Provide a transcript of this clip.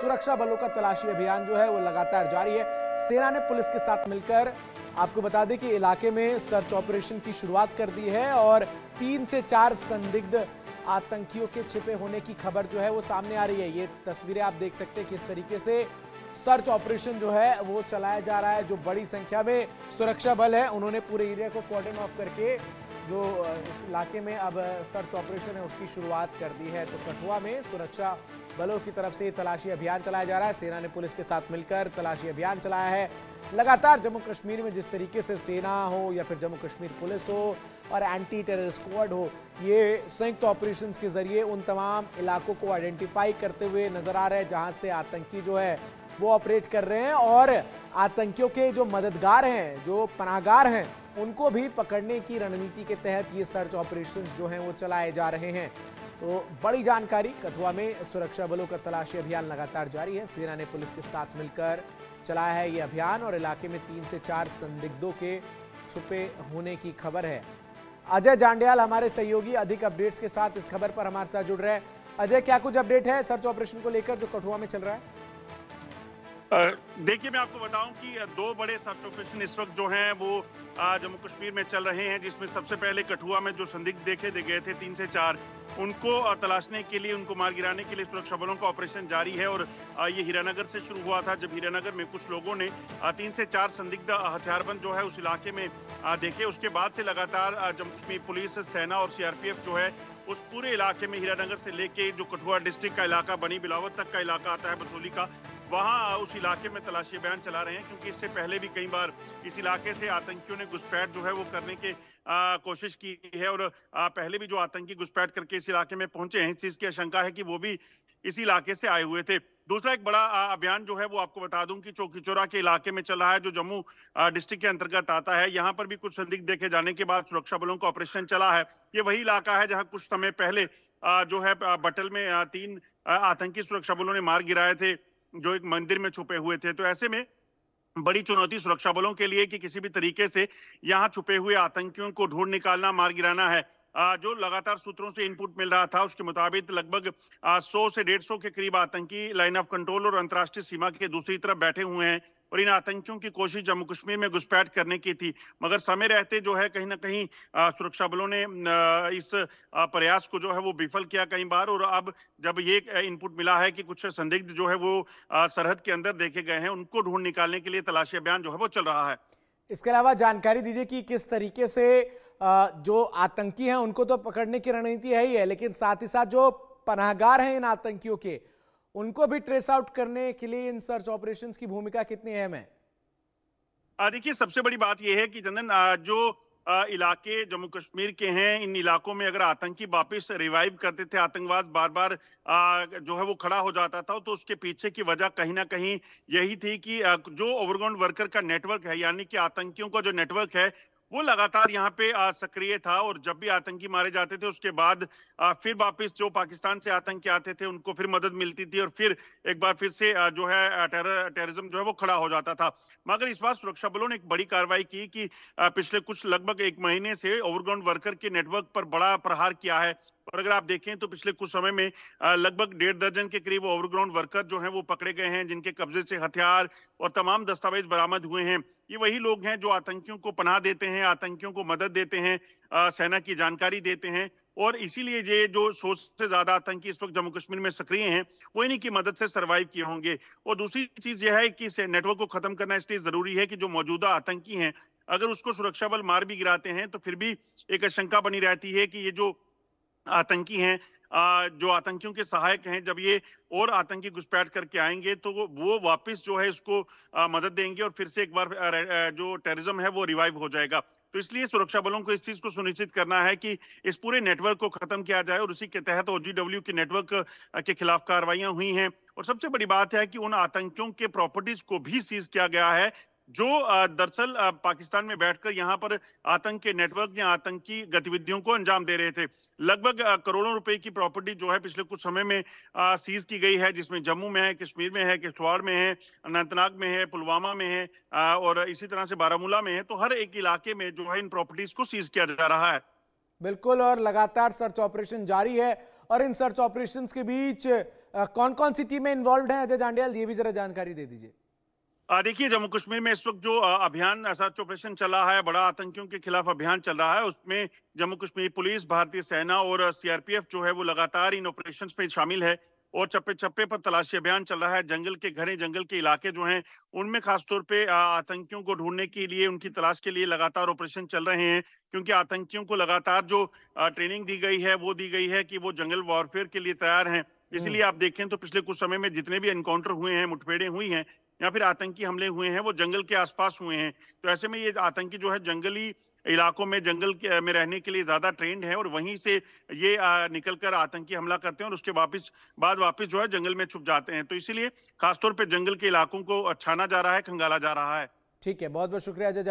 सुरक्षा बलों का तलाशी अभियान जो है वो लगातार जारी है। सेना ने पुलिस के साथ मिलकर, आपको बता दें कि इलाके में सर्च ऑपरेशन की शुरुआत कर दी है और 3 से 4 संदिग्ध आतंकियों के छिपे होने की खबर जो है वो सामने आ रही है। ये तस्वीरें आप देख सकते हैं किस तरीके से सर्च ऑपरेशन जो है वो चलाया जा रहा है। जो बड़ी संख्या में सुरक्षा बल है उन्होंने पूरे एरिया को कॉर्डन ऑफ करके जो इस इलाके में अब सर्च ऑपरेशन है उसकी शुरुआत कर दी है। तो कठुआ में सुरक्षा बलों की तरफ से तलाशी अभियान चलाया जा रहा है। सेना ने पुलिस के साथ मिलकर तलाशी अभियान चलाया है। लगातार जम्मू कश्मीर में जिस तरीके से सेना हो या फिर जम्मू कश्मीर पुलिस हो और एंटी टेरर स्क्वाड हो, ये संयुक्त ऑपरेशंस के जरिए उन तमाम इलाकों को आइडेंटिफाई करते हुए नजर आ रहे हैं जहां से आतंकी जो है वो ऑपरेट कर रहे हैं और आतंकियों के जो मददगार हैं, जो पनाहगार हैं, उनको भी पकड़ने की रणनीति के तहत ये सर्च ऑपरेशंस जो हैं वो चलाए जा रहे हैं। तो बड़ी जानकारी, कठुआ में सुरक्षा बलों का तलाशी अभियान लगातार जारी है। सेना ने पुलिस के साथ मिलकर चलाया है ये अभियान और इलाके में 3 से 4 संदिग्धों के छुपे होने की खबर है। अजय जांडियाल हमारे सहयोगी अधिक अपडेट्स के साथ इस खबर पर हमारे साथ जुड़ रहे हैं। अजय, क्या कुछ अपडेट है सर्च ऑपरेशन को लेकर जो कठुआ में चल रहा है? देखिए, मैं आपको बताऊं कि 2 बड़े सर्च ऑपरेशन इस वक्त जो हैं वो जम्मू कश्मीर में चल रहे हैं, जिसमें सबसे पहले कठुआ में जो संदिग्ध देखे गए थे 3 से 4, उनको तलाशने के लिए, उनको मार गिराने के लिए सुरक्षा बलों का ऑपरेशन जारी है। और ये हीरानगर से शुरू हुआ था, जब हीरानगर में कुछ लोगों ने 3 से 4 संदिग्ध हथियारबंद जो है उस इलाके में देखे। उसके बाद से लगातार जम्मू कश्मीर पुलिस, सेना और सीआरपीएफ जो है उस पूरे इलाके में, हीरानगर से लेके जो कठुआ डिस्ट्रिक्ट का इलाका, बनी बिलावत तक का इलाका आता है, बसोली का, वहां उस इलाके में तलाशी अभियान चला रहे हैं। क्योंकि इससे पहले भी कई बार इस इलाके से आतंकियों ने घुसपैठ जो है वो करने की कोशिश की है और पहले भी जो आतंकी घुसपैठ करके इस इलाके में पहुंचे हैं, इस चीज की आशंका है कि वो भी इसी इलाके से आए हुए थे। दूसरा एक बड़ा अभियान जो है वो आपको बता दूं कि चौकी चौरा के इलाके में चल रहा है, जो जम्मू डिस्ट्रिक्ट के अंतर्गत आता है। यहाँ पर भी कुछ संदिग्ध देखे जाने के बाद सुरक्षा बलों का ऑपरेशन चला है। ये वही इलाका है जहाँ कुछ समय पहले जो है बटल में 3 आतंकी सुरक्षा बलों ने मार गिराए थे, जो एक मंदिर में छुपे हुए थे। तो ऐसे में बड़ी चुनौती सुरक्षा बलों के लिए कि किसी भी तरीके से यहाँ छुपे हुए आतंकियों को ढूंढ निकालना, मार गिराना है। जो लगातार सूत्रों से इनपुट मिल रहा था उसके मुताबिक लगभग 100 से 150 के करीब आतंकी लाइन ऑफ कंट्रोल और अंतर्राष्ट्रीय सीमा के दूसरी तरफ बैठे हुए हैं और इन आतंकियों की कोशिश जम्मू कश्मीर में घुसपैठ करने की थी। मगर समय रहते जो है कहीं ना कहीं सुरक्षा बलों ने इस प्रयास को जो है वो विफल किया कई बार। और अब जब ये इनपुट मिला है कि कुछ संदिग्ध जो है वो सरहद के अंदर देखे गए हैं, उनको ढूंढ निकालने के लिए तलाशी अभियान जो है वो चल रहा है। इसके अलावा जानकारी दीजिए कि किस तरीके से जो आतंकी हैं उनको तो पकड़ने की रणनीति है ही है, लेकिन साथ ही साथ जो पनाहगार हैं इन आतंकियों के, उनको भी ट्रेस आउट करने के लिए इन सर्च ऑपरेशंस की भूमिका कितनी अहम है? देखिए, सबसे बड़ी बात यह है कि चंदन, जो इलाके जम्मू कश्मीर के हैं, इन इलाकों में अगर आतंकी वापस रिवाइव करते थे, आतंकवाद बार बार जो है वो खड़ा हो जाता था, तो उसके पीछे की वजह कहीं ना कहीं यही थी कि जो ओवरग्राउंड वर्कर का नेटवर्क है, यानी कि आतंकियों का जो नेटवर्क है, वो लगातार यहाँ पे सक्रिय था। और जब भी आतंकी मारे जाते थे उसके बाद फिर वापस जो पाकिस्तान से आतंकी आते थे उनको फिर मदद मिलती थी और फिर एक बार फिर से जो है टेररिज्म जो है वो खड़ा हो जाता था। मगर इस बार सुरक्षा बलों ने एक बड़ी कार्रवाई की कि पिछले कुछ लगभग 1 महीने से ओवरग्राउंड वर्कर के नेटवर्क पर बड़ा प्रहार किया है। और अगर आप देखें तो पिछले कुछ समय में लगभग 1.5 दर्जन के करीब ओवरग्राउंड वर्कर जो हैं वो पकड़े गए हैं, जिनके कब्जे से हथियार और तमाम दस्तावेज बरामद हुए हैं। ये वही लोग हैं जो आतंकियों को पनाह देते हैं, आतंकियों को मदद देते हैं, सेना की जानकारी देते हैं। और इसीलिए ये जो 100 से ज्यादा आतंकी इस वक्त जम्मू कश्मीर में सक्रिय हैं, वो इन्हीं की मदद से सर्वाइव किए होंगे। और दूसरी चीज यह है कि इस नेटवर्क को खत्म करना इसलिए जरूरी है कि जो मौजूदा आतंकी हैं, अगर उसको सुरक्षा बल मार भी गिराते हैं तो फिर भी एक आशंका बनी रहती है कि ये जो आतंकी हैं, जो आतंकियों के सहायक हैं, जब ये और आतंकी घुसपैठ करके आएंगे तो वो वापस जो है इसको मदद देंगे और फिर से एक बार जो टेररिज्म है वो रिवाइव हो जाएगा। तो इसलिए सुरक्षा बलों को इस चीज को सुनिश्चित करना है कि इस पूरे नेटवर्क को खत्म किया जाए और उसी के तहत ओजीडब्ल्यू के नेटवर्क के खिलाफ कार्रवाइयां हुई हैं। और सबसे बड़ी बात है कि उन आतंकियों के प्रॉपर्टीज को भी सीज किया गया है, जो दरअसल पाकिस्तान में बैठकर यहाँ पर आतंक के नेटवर्क या आतंकी गतिविधियों को अंजाम दे रहे थे। लगभग करोड़ों रुपए की प्रॉपर्टी जो है पिछले कुछ समय में सीज की गई है, जिसमें जम्मू में है, कश्मीर में है, किश्तवाड़ में है, अनंतनाग में है, पुलवामा में है और इसी तरह से बारामूला में है। तो हर एक इलाके में जो है इन प्रॉपर्टीज को सीज किया जा रहा है। बिल्कुल, और लगातार सर्च ऑपरेशन जारी है। और इन सर्च ऑपरेशंस के बीच कौन कौन सी टीमें इन्वॉल्व हैं, अजय जांडियाल, ये भी जरा जानकारी दे दीजिए। देखिए, जम्मू कश्मीर में इस वक्त जो अभियान सर्च ऑपरेशन चल रहा है, बड़ा आतंकियों के खिलाफ अभियान चल रहा है, उसमें जम्मू कश्मीर पुलिस, भारतीय सेना और सीआरपीएफ जो है वो लगातार इन ऑपरेशंस में शामिल है और चप्पे चप्पे पर तलाशी अभियान चल रहा है। जंगल के घने, जंगल के इलाके जो हैं उनमें खासतौर पे आतंकियों को ढूंढने के लिए, उनकी तलाश के लिए लगातार ऑपरेशन चल रहे हैं, क्योंकि आतंकियों को लगातार जो ट्रेनिंग दी गई है वो दी गई है कि वो जंगल वॉरफेयर के लिए तैयार हैं। इसलिए आप देखें तो पिछले कुछ समय में जितने भी एनकाउंटर हुए हैं, मुठभेड़ें हुई हैं या फिर आतंकी हमले हुए हैं, वो जंगल के आसपास हुए हैं। तो ऐसे में ये आतंकी जो है जंगली इलाकों में, में रहने के लिए ज्यादा ट्रेंड है और वहीं से ये निकल कर आतंकी हमला करते हैं और उसके वापस जो है जंगल में छुप जाते हैं। तो इसीलिए खासतौर पे जंगल के इलाकों को छाना जा रहा है, खंगाला जा रहा है। ठीक है, बहुत बहुत शुक्रिया अजय।